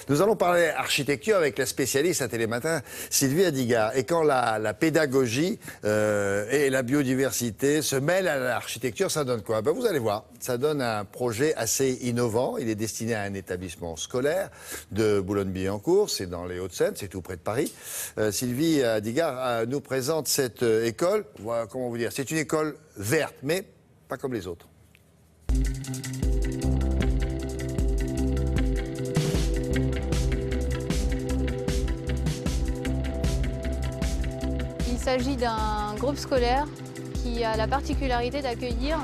Nous allons parler architecture avec la spécialiste à Télématin, Sylvie Adigard. Et quand la pédagogie et la biodiversité se mêlent à l'architecture, ça donne quoi? Ben vous allez voir, ça donne un projet assez innovant. Il est destiné à un établissement scolaire de Boulogne-Billancourt, c'est dans les Hauts-de-Seine, c'est tout près de Paris. Sylvie Adigard nous présente cette école. Voilà, comment vous dire, c'est une école verte, mais pas comme les autres. Il s'agit d'un groupe scolaire qui a la particularité d'accueillir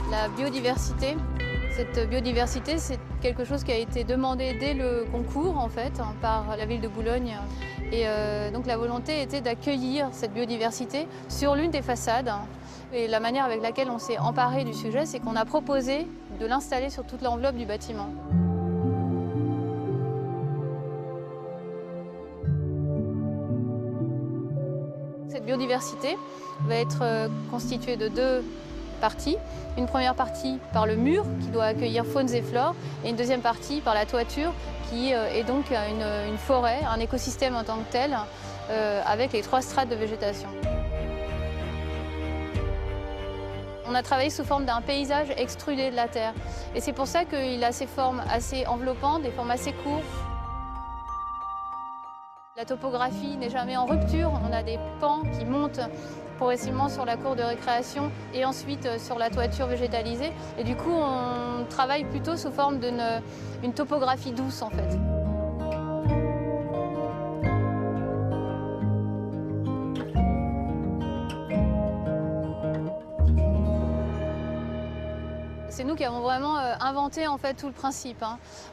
la biodiversité. Cette biodiversité, c'est quelque chose qui a été demandé dès le concours, en fait, par la ville de Boulogne. Et donc la volonté était d'accueillir cette biodiversité sur l'une des façades. Et la manière avec laquelle on s'est emparé du sujet, c'est qu'on a proposé de l'installer sur toute l'enveloppe du bâtiment. Cette biodiversité va être constituée de deux parties. Une première partie par le mur qui doit accueillir faunes et flore et une deuxième partie par la toiture qui est donc une forêt, un écosystème en tant que tel avec les 3 strates de végétation. On a travaillé sous forme d'un paysage extrudé de la terre et c'est pour ça qu'il a ces formes assez enveloppantes, des formes assez courtes. La topographie n'est jamais en rupture, on a des pans qui montent progressivement sur la cour de récréation et ensuite sur la toiture végétalisée. Et du coup, on travaille plutôt sous forme d'une topographie douce en fait. C'est nous qui avons vraiment inventé en fait tout le principe.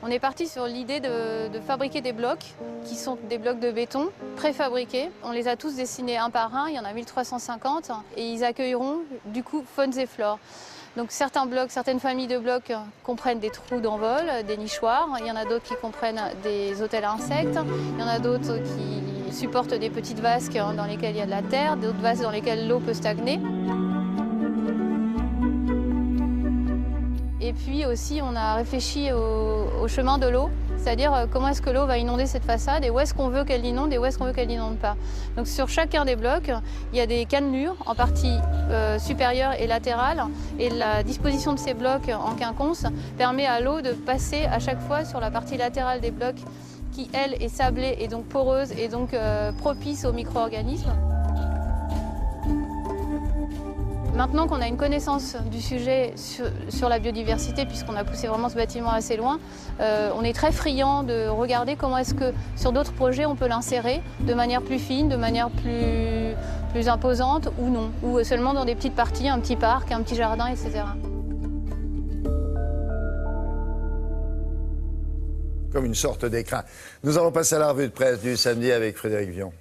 On est parti sur l'idée de fabriquer des blocs qui sont des blocs de béton préfabriqués. On les a tous dessinés un par un, il y en a 1350 et ils accueilleront du coup faunes et flore. Donc certains blocs, certaines familles de blocs comprennent des trous d'envol, des nichoirs. Il y en a d'autres qui comprennent des hôtels à insectes. Il y en a d'autres qui supportent des petites vasques dans lesquelles il y a de la terre, d'autres vasques dans lesquelles l'eau peut stagner. Et puis aussi, on a réfléchi au chemin de l'eau, c'est-à-dire comment est-ce que l'eau va inonder cette façade et où est-ce qu'on veut qu'elle inonde et où est-ce qu'on veut qu'elle n'inonde pas. Donc sur chacun des blocs, il y a des cannelures en partie supérieure et latérale et la disposition de ces blocs en quinconce permet à l'eau de passer à chaque fois sur la partie latérale des blocs qui, elle, est sablée et donc poreuse et donc propice aux micro-organismes. Maintenant qu'on a une connaissance du sujet sur la biodiversité, puisqu'on a poussé vraiment ce bâtiment assez loin, on est très friand de regarder comment est-ce que sur d'autres projets on peut l'insérer de manière plus fine, de manière plus imposante ou non, ou seulement dans des petites parties, un petit parc, un petit jardin, etc. Comme une sorte d'écrin. Nous allons passer à la revue de presse du samedi avec Frédéric Vion.